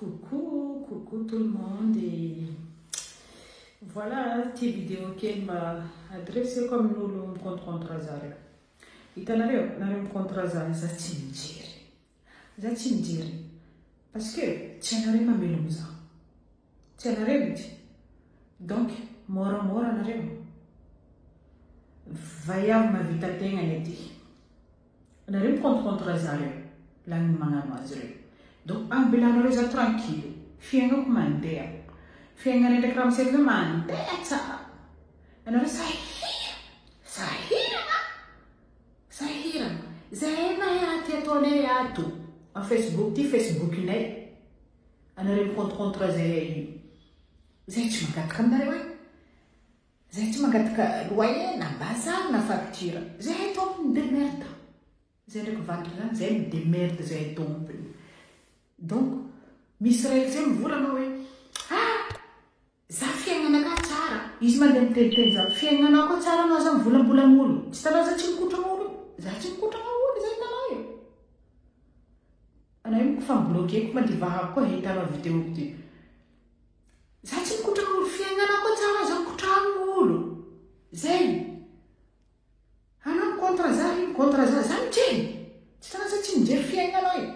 Coucou tout le monde et voilà cette vidéo qui m'a adressé comme nous le contre Zare. Itanareo na le contre Zare zatinjiri parce que tianare mameluza tianare donc mora nareo vaiav ma vita tenga neti na le contre Zare lang mga mazre. Donc, en bilan, nous sommes tranquilles. Fienga kumandea. Fienga nende kram se kumandea. Ano sahira. Zema ya tetone ya tu. En Facebook, ti Facebook ne. Ano rencontre contre zeri. Zeti magat kamare wa. Zeti magat ka loyer na bazar na facture. Zeti on de merde. Zeti ko vandra, zeti de merde zeti tombe. Donc, Misrael zay volana hoe za fiaignanaka tsara. Izy mandeha miteny za fiaignanako tsara anao za mivolambolan'olo. Tsy tanao za tsy mikotrana olo. Za tsy mikotrana olo zay tanao io. Anao io fa mbloqueko mandivahako koa hitanao vidéo ty. Za tsy mikotrana olo fiaignanako tsara za mikotrana olo. Zay. Anao contre za miteny. Tsy tanao za tsy mijery fiaignanao io.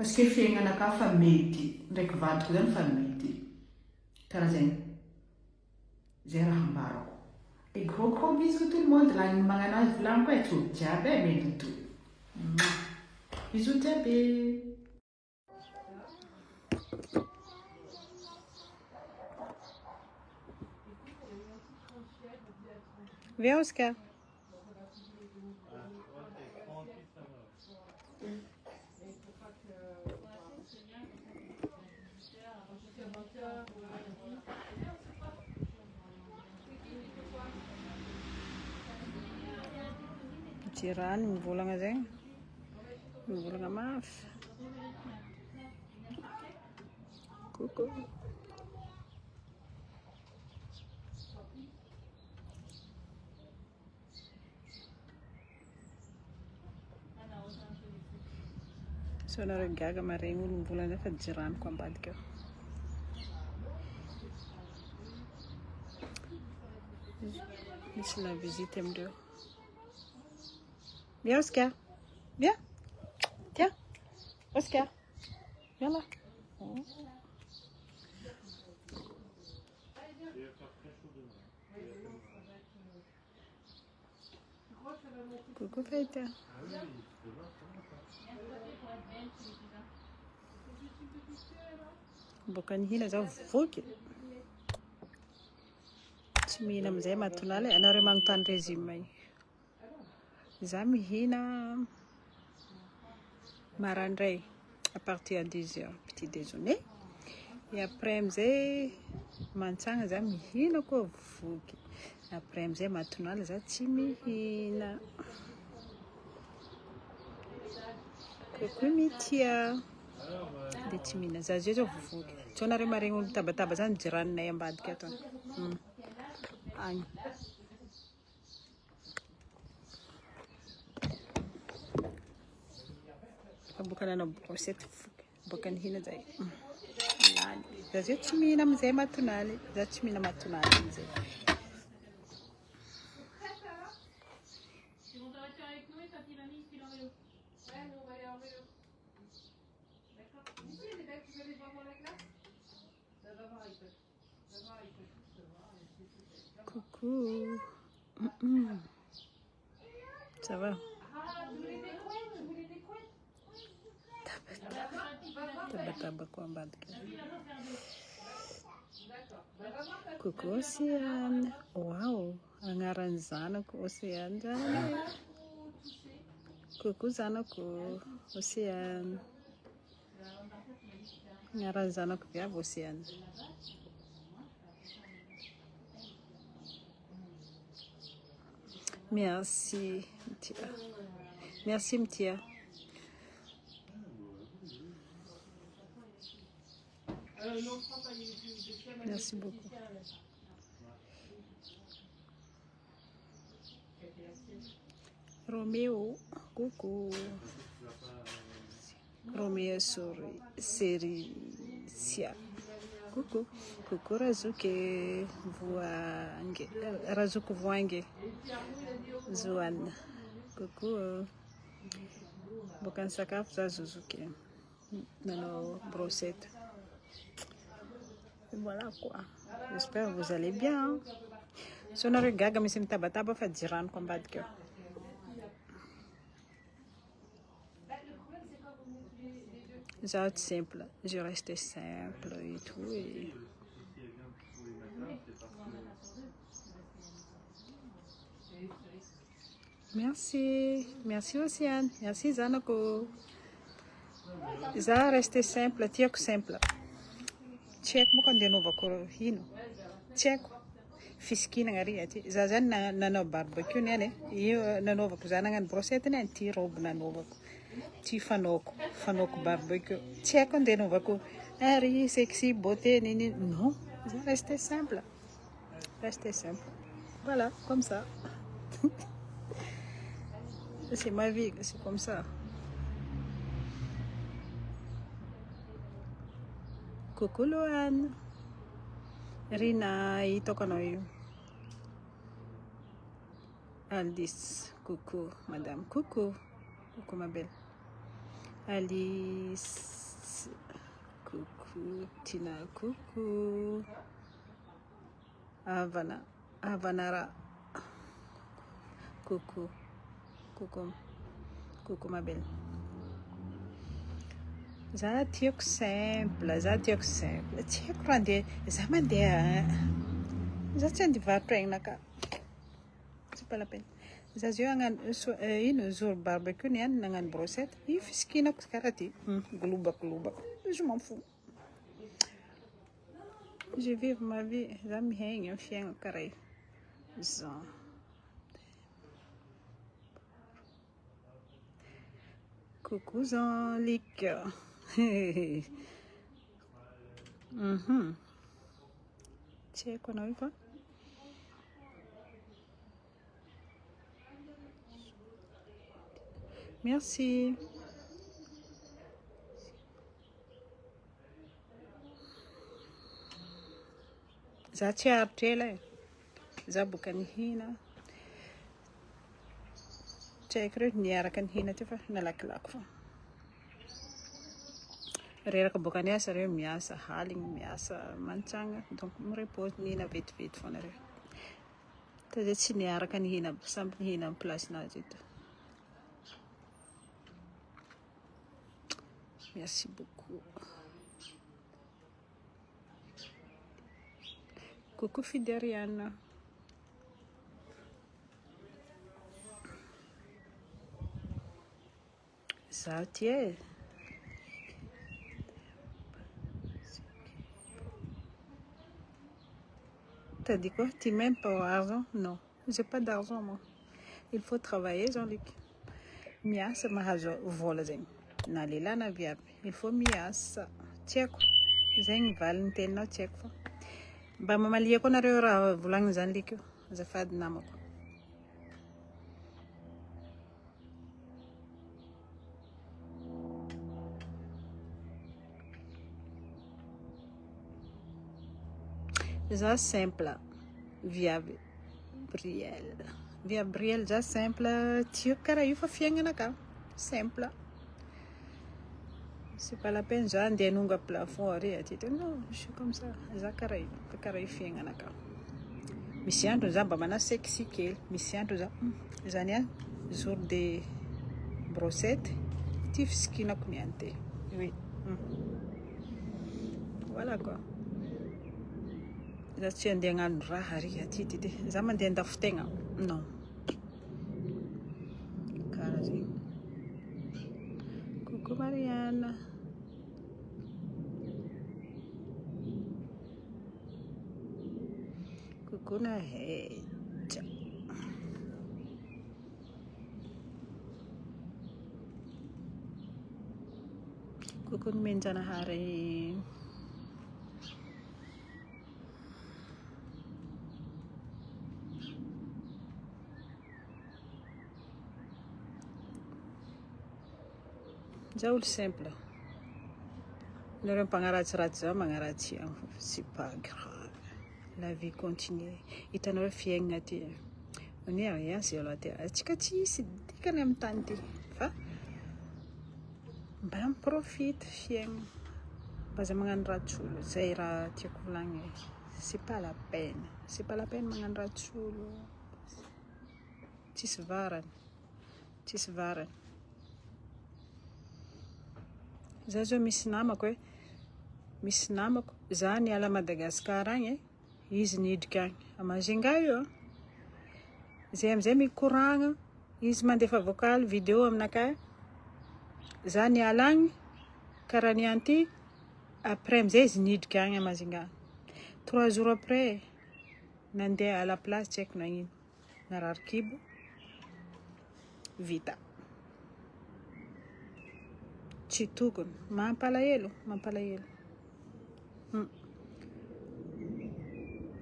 Parce que fiaignana ka fa mety ndraiky vadiko zany fa mety karaha zegny zay raha ambarako. Et gros bisous tout le monde là ny magnano azy volaniko e to jiaby e mety to bisous jiaby. Viens Oscar. Jirani mivolagna zegny. Mivolagna mafy. Coucou. So nareo gaga maregny olo mivolagna fa jiraniko ambadika. Misy la visite amindreo. Viens Oscar. Viens. Tiens. Oscar. Viens là. Coucou Peter. Bokany hina zao voky. Tsy mihina amizay matonaly. Anareo magnontany régime igny. Za mihina marandray à partir de 10h petit déjeuner. Et après amizay mantsagna za mihina koa voky. Après amizay matonaly za tsy mihina. Coucou Mitia. De tsy mihina za zay zao vovoky. Tsao nareo maregny olo tabataba zany jiraninay ambadika ato. Agny. Bokana na brochette bokany hina zay. Za zay tsy mihina amizay matonaly. Za tsy mihina matonaly amizay. Coucou. Ça va? Taba kwa mbadika. Coucou Océane. Wow, agnaran'ny zanako Océane zany. Coucou zanako Océane. Agnaran'ny zanako viavy Océane. Merci Mtia. Merci Mtia. Merci beaucoup. Roméo, coucou. Roméo série. Sia. Coucou. Coucou Razuki Voange. Razuki Voange. Zoane. Coucou. Bokan sakafo za Zuzuki. Nanao brochette. Et voilà quoi. J'espère que vous allez bien. Si on a regardé, mais c'est tabataba fait diran combat de cœur. J'ai simple. Je reste simple et tout. Et... Merci. Merci Océane. Merci Zanako. Já reste simple. Tiago simple. Tcheko mo kande nova ko hino. Tcheko. Fiskina ngari ati. Zazan na no barbecue nene. Io na nova ko zanangan brochette ne ti robe na nova ko. Ti fanoko barbecue. Tcheko nde nova ko. Ari sexy beauté nini. Non, ça reste simple. Restez simple. Voilà, comme ça. C'est ma vie, c'est comme ça. Coucou Loane. Rina Itokanoyu. Alice, coucou madame. Coucou. Coucou ma belle. Alice. Coucou. Tina, coucou. Avanara. Coucou. Coucou ma belle. Ça tiok simple. Tiok rande. Ça m'a dit. Ça tient de voir naka. C'est pas la peine. Ça j'ai une jour barbecue nangan brochette. Il fait skin karati. Glouba. Je m'en fous. Je vis ma vie. Ça me hang un chien carré. Ça. Coucou Jean-Luc. Tiens, qu'on a eu pas? Merci. Za tele. Za bukan hina. Cekre niara kan hina tifa nalak fa. Rera ka bukan ya sare miasa haling miasa mancanga donc me repose ni na vite van er. Dat is niara kan hina sample hina place na dit. Merci beaucoup. Coucou Fideriana. Ça tient. T'as dit quoi? Tu m'aimes pas l'argent? Non, j'ai pas d'argent moi. Il faut travailler, Jean-Luc. Miasa mahazo vola zeng. Nalila na viab. Il faut miasa. Tcheko. Zeng valentine no tcheko. Ba mamalia ko na reora vulang Jean-Luc. Zafad namako. Já simple, via Brielle, já simple, tio cara eu fafianga na cá, simple. C'est pas la peine, já andei nunca plafond ari, non, je suis comme ça, já cara eu fianga na cá. Me sinto já bamana sexy que, me sinto já né, jour de brochette, tif skina kuniante, oui. Voilà quoi. Já tinha dengan rahari ati zaman dia ndak ftenga non cara assim. Coucou Mariana. Coucou Naheja. Coucou Menjana Hari. Jaul simple. Nareo mpagnaratsiratsy zao magnaratsy ihany fa c'est pas grave. La vie continue. Hitanareo fiaignana ty. Ony rien zay aloha ty. Atsika tsisy dikany amin'ny tany ty. Fa mba miprofite fiaignana. Mba za magnano ratsolo. Zay raha tiako volagny. C'est pas la peine. C'est pas la peine magnano ratsolo. Tsisy varany. Tsisy varany. Za zao misy namako e. Misy namako. Za niala Madagasikara agny e. Izy niditra agny. Amajinga io. Zay amizay mikoragna. Izy mandefa vocal vidéo aminakay. Za niala agny. Karaha niany ty. Après amizay izy niditra agny Amajinga. 3 jours après. Nandeha à la place tsy haiko nagnino. Narary kibo. Vita. Tsy tokony. Mampalahelo. Mampalahelo.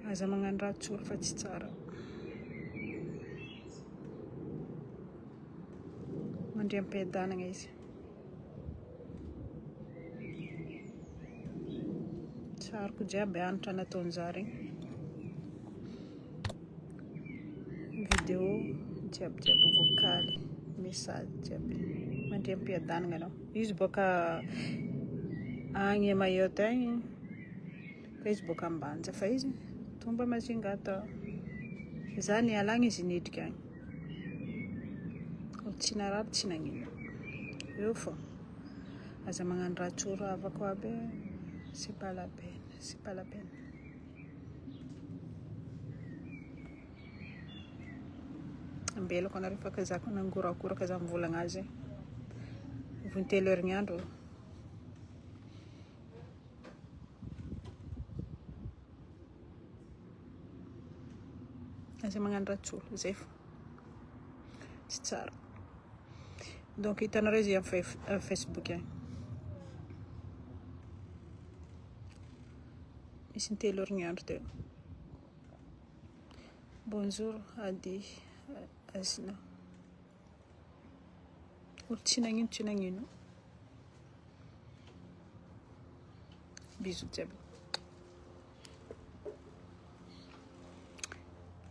Aza magnano ratsolo fa tsy tsara. Mandray am-piadanagna izy. Tsariko jiaby anatra nataon'za regny. Vidéo jiaby vocaly. Message jiaby. Mandray am-piadanagna anao. Izy boka agny Mayotte agny. Fa izy boka Ambanja. Fa izy tomba Majinga tao. Za niala agny izy niditra agny. Tsy narary tsy nagnino. Eo fô. Aza magnano ratsolo avako aby. C'est pas la peine. C'est pas la peine. Ambelako anareo fa kazako nangorakoraka za mivolagna azy. Vontelo herignandro. Aza magnano ratsolo. Zay fô. Tsy tsara. Donc hitanareo izy amin'ny Facebook agny. Misy intelo herignandro teo. Bonjour Adi Azina. Olo tsy nagnino. Bisous jiaby.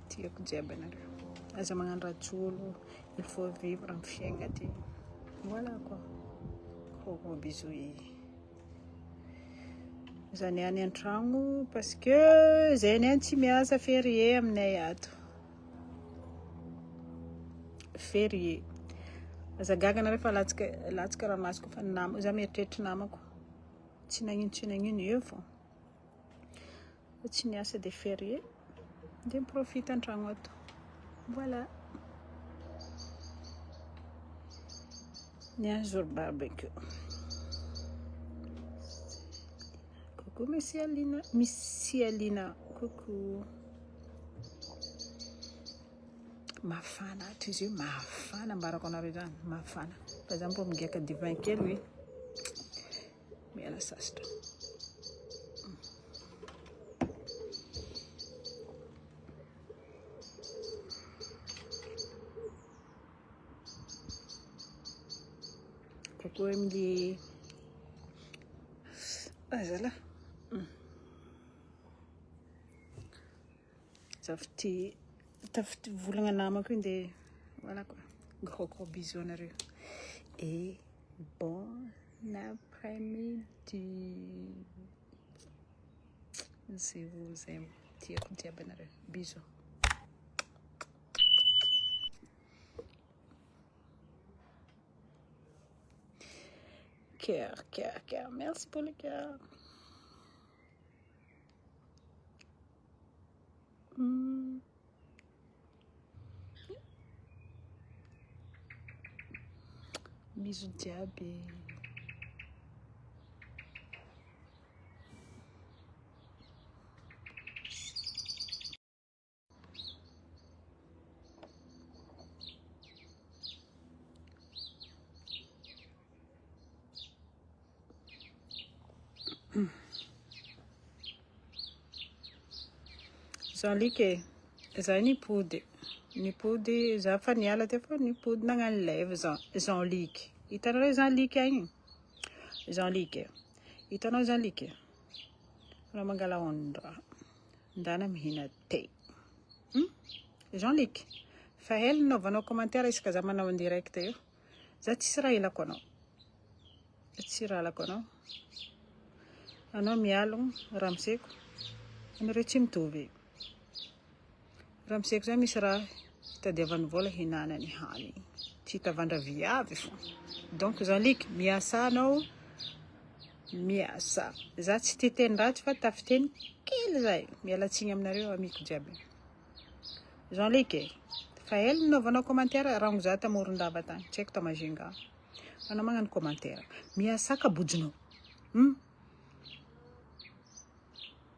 Tiako jiaby anareo. Aza magnano ratsolo. Il faut vivre amin'ny fiaignana ty. Voilà quoi. Gros bisous. Za niany an-tragno parce que zay niany tsy miasa férié aminay ato. Férié. Aza gaga anareo fa latsaka raha masoko fa namako. Za mieritreritra namako. Tsy nagnino eo fô. Tsy niasa de férié. De miprofite an-tragno ato. Voilà. Ni un jour barbecue. Coucou Missy Alina. Coucou. Mafana ato izy io. Mafana mbarako anareo zany. Mafana. Fa za mbo migaka divin kely hoe. Miala sasatra. Coucou Emily. Azala. Tafty volagna namako io de voilà quoi. Gros bisous anareo. Et bon après-midi. Je vous aime. Tiako jiaby anareo. Bisous. Cœur. Merci pour le cœur. Bisous diaby. Jean-Luc za nipody za fa niala teo fa nipody nagnano live Jean-Luc. Hitanareo Jean-Luc agny. Jean-Luc. Hitanao Jean-Luc anao mangala honondraha ndana mihina te. Jean-Luc fa hely naovanao commentaire isaka za manao en direct io. Za tsisy raha ilako anao. Tsisy raha ilako anao. Anao mialogno ramoseko. Anareo tsy mitovy. Ramoseko zany misy raha hitadiavany vola hinanany hany. Tsy hitavandra viavy fo. Donc Jean-Luc miasa anao. Miasa. Za tsy titeny ratsy fa tafiteny kely zay. Mialatsiny aminareo amiko jiaby. Jean-Luc fa hely naovanao commentaire rango za tamoron-dava tany. Tsy haiko tamajinga. Anao magnano commentaire. Miasa ka bojinao.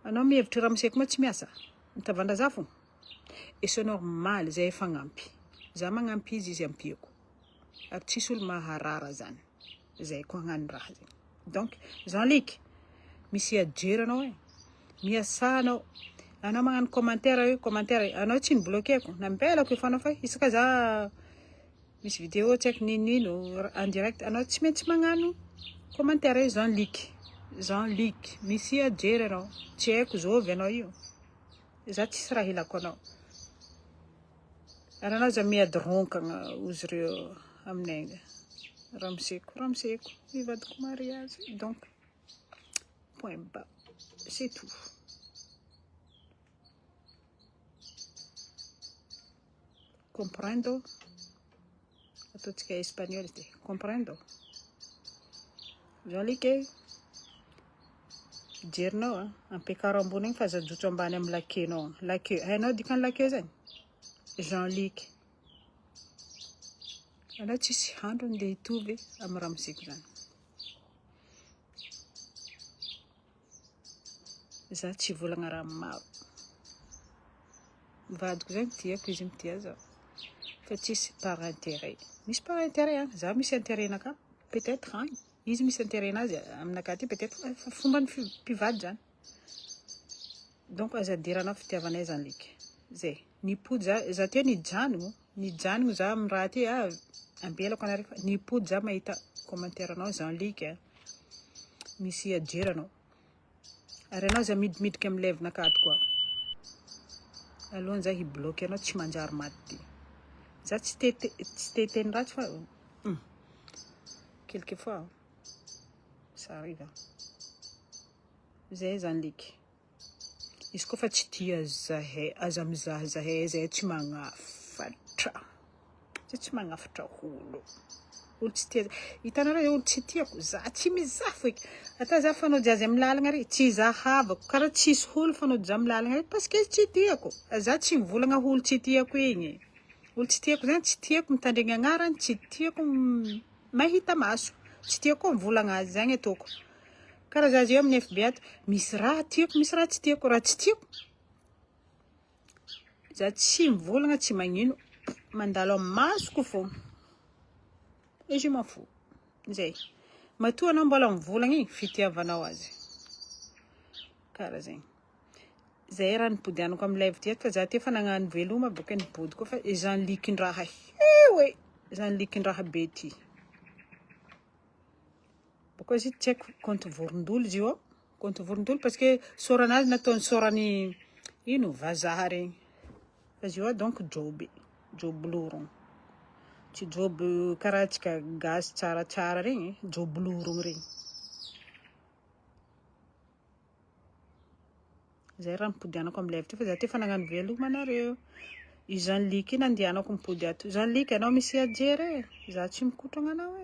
Anao mihevitra ramoseko mo tsy miasa. Mitavandra za fo. Et c'est normal zay efa ampy. Za magnampy izy ampiko. Ary tsisy olo maharara zany. Zay ko hagnano raha zay. Donc Jean-Luc misy ajeranao miasa anao. Anao magnano commentaire io commentaire anao tsy ny bloqueko nampelako efanao fa isaka za misy vidéo tsy haiko ninino en direct anao tsy maintsy magnano commentaire Jean-Luc. Jean-Luc misy ajery anao tsy haiko zovy anao io. Za tsisy raha ilako anao. Ary anao za miady ronkagna ozy reo aminay ramoseko mivadiko mariage donc point bas c'est tout. Comprendo? Ataontsika espagnol te. Comprendo? Jean-Luc jerinao ampekaro ambony igny fa zajotso ambany amin'ny lakenao. Lake. Hainao dikany lake zany? Jean-Luc. Anao tsisy handro ndeha hitovy amin'ny ramoseko zany. Za tsy volagna raha maro. Vadiko zany tiako izy mitia zao. Fa tsisy par intérêt. Misy par intérêt za misy intérêt naka. Peut-être izy misy intérêt nazy aminaka ty peut-être fomba ny mpivady zany. Donc azadiranao fitiavanay Jean-Luc. Zay. Nipody za teo nijanogno za amin'ny raha ty ambelako anareo fa nipody za mahita commentaire anao Jean-Luc misy ajeranao. Ary anao za midimidika amin'ny live nakato koa. Alon za hibloquer anao tsy manjary maty. Za tsy teteny ratsy fa quelquefois ça arrive. Zay Jean-Luc. Izy koa fa tsy tia zahay aza mizaha zahay zay tsy magnafatra. Tsy magnafatra olo. Olo tsy tia. Hitanareo olo tsy tiako. Za tsy mizaha feky. Ata za fanao jazy amin'ny lalagna ry tsy zahavako. Karaha tsisy olo fanao jazy amin'ny lalagna ry parce que tsy tiako. Za tsy mivolagna olo tsy tiako igny. Olo tsy tiako zany tsy tiako mitandregny agnarany, tsy tiako mahita maso. Tsy tiako mivolagna azy zany ataoko. Karaha zazy eo amin'ny FB ato misy raha tiako, misy raha tsy tiako, raha tsy tiako. Za tsy mivolagna, tsy magnino, mandalo amin'ny masoko fô. Et je m'en fous. Zay. Matoa anao mbola mivolagna igny fitiavanao azy. Karaha zay. Zay raha nipodianako amin'ny live ty fa za ty fa nagnano veloma boka nipody koa fa Jean-Luc ndraha we Jean-Luc ndraha be ty. Boko izy tsy haiko compte vorondolo izy io. Compte vorondolo parce que soranazy nataony sorany ino vazaha regny. Fa izy io donc job lorong. Tsy job karaha tsika gaz tsaratsara regny, job lorong regny. Zay raha nipodianako amin'ny live ty fa za ty fa nagnano veloma anareo. I Jean-Luc nandianako mipody ato. Jean-Luc anao misy ajery za tsy mikotrana anao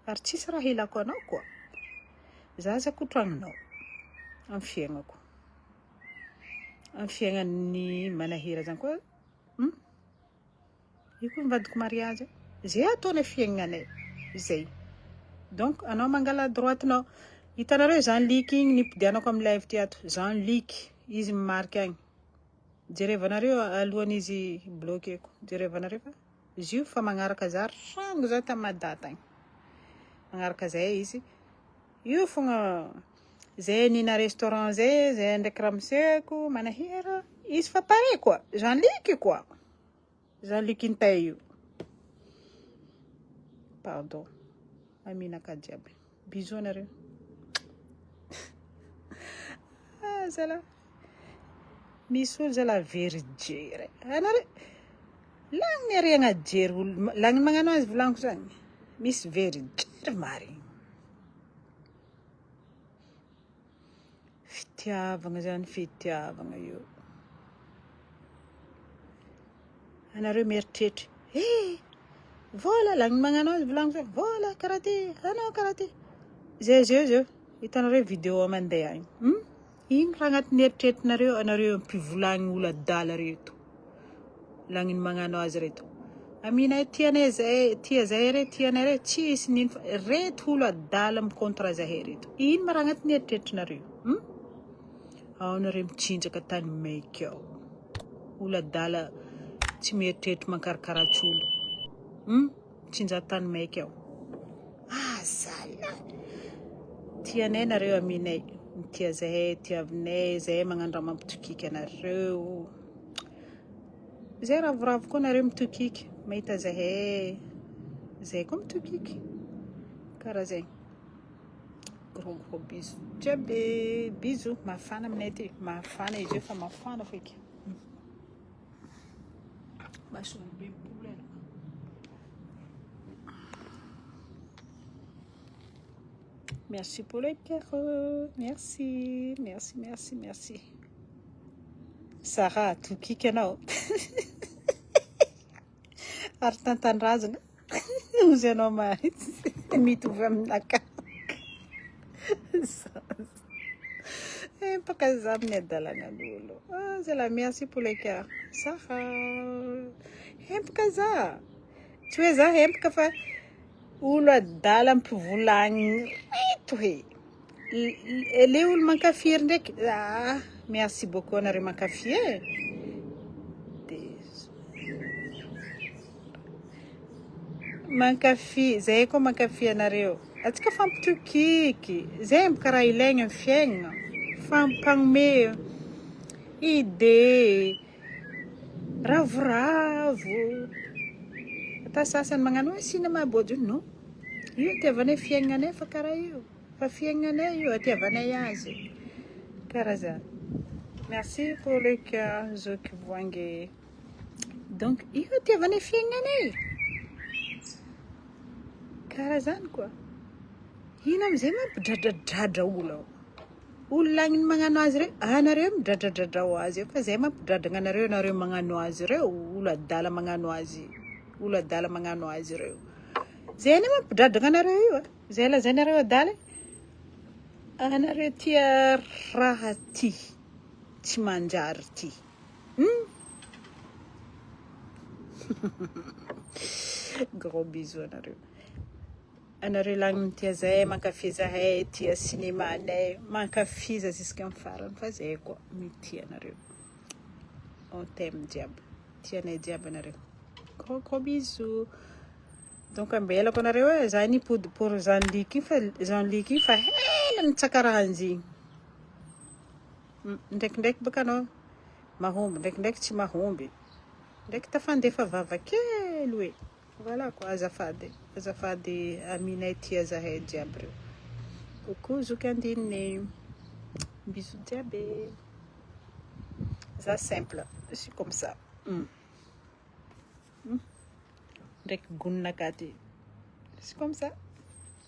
ary tsisy raha ilako anao koa. Za kotragnanao amin'ny fiaignako. Amin'ny fiaignan'ny manahira zany koa. Io koa mivadiko mariage. Zay ataonay fiaignanay. Zay. Donc anao mangala droitinao. Hitanareo Jean-Luc igny nipodianako amin'ny live ty ato. Jean-Luc izy mimarika agny. Jerevanareo alohan'izy bloqueko. Jerevanareo fa izy io fa magnaraka za rango za tamadata agny. Magnaraka zay izy. Io fogna zay nina restaurant zay ndraiky ramoseko manahira. Izy fa pare koa. Jean-Luc koa. Jean-Luc intay io. Pardon. Aminaka jiaby. Bisous nareo. zala misy olo zala very jery anare lagny ariagna jery olo lagny magnano azy volaniko zany misy very jery marigny fitiavagna zany fitiavagna io anareo mieritreritra vola lagny magnano azy volaniko zany vola karaha ty anao karaha ty zeo hitanareo vidéo mandeha agny igny raha agnatin'ny eritreritrinareo anareo mpivolagny olo adala reto lagniny magnano azy reto aminay tianay zay tia zay re tianay re tsisy nino fa reto olo adala mikontra zahay reto ino ma raha agnatin'ny eritreritrinareo ao nareo mitsinjaka tany maiky ao olo adala tsy mieritreritra mankarakaratry olo mitsinja tany maiky ao zala tianay nareo aminay tia zahay tiavinay zahay magnano raha mampitokiky anareo zay ravoravo koa nareo mitokiky mahita zahay koa mitokiky karaha zay gros bisous jiaby bisous mafana aminay ty mafana izy io fa mafana feky masony be problème merci pour le cœur merci Sarah tokiky anao ary tantanrazana ozy anao mahitsy mitovy aminaka mpaka za amin'ny adalanan'olo zala merci pour le cœur Sarah empaka za tsy hoe za empaka fa olo adala mpivolagny reto le olo mankafiry ndraiky merci beaucoup anareo mankafy mankafy zahay koa mankafy anareo atsika fampitokiky zay mbaka raha ilaigna amin'ny fiaignana fampanome ide ravoravo ata sasany magnano sina mahabojo no io tiavanay fiaignanay fa karaha io fa fiaignanay io atiavanay azy karaha zany merci pour le cœur zoky voangy donc io tiavanay fiaignanay karaha zany koa ino amizay mampidradradradra olo olo lagniny magnano azy reo anareo midradradradra ho azy fa zay mampidradragna anareo magnano azy reo olo adala magnano azy reo zay ane mampidradragna anareo io zay lazainareo adala anareo tia raha ty tsy manjary ty gros bisous anareo lagniny tia zahay mankafy zahay tia cinémanay mankafiza jusqu'à amin'ny farany fa zay koa mitia anareo on t'aime jiaby tianay jiaby anareo gros bisous donc ambelako anareo za nipody pour Jean-Luc fa hela nitsaka raha anzigny ndraikindraiky baka anao mahomby ndraikindraiky tsy mahomby ndraiky tafandefa vavakely hoe voilà quoi azafady aminay tia zahay jiaby reo coucou zoky andininy bisous jiaby za simple je suis comme ça ndraiky gonina akaty je suis comme ça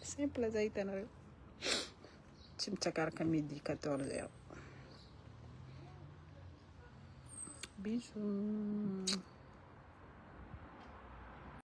simple za hitanareo tsy mitsakaraka midi 14h bisous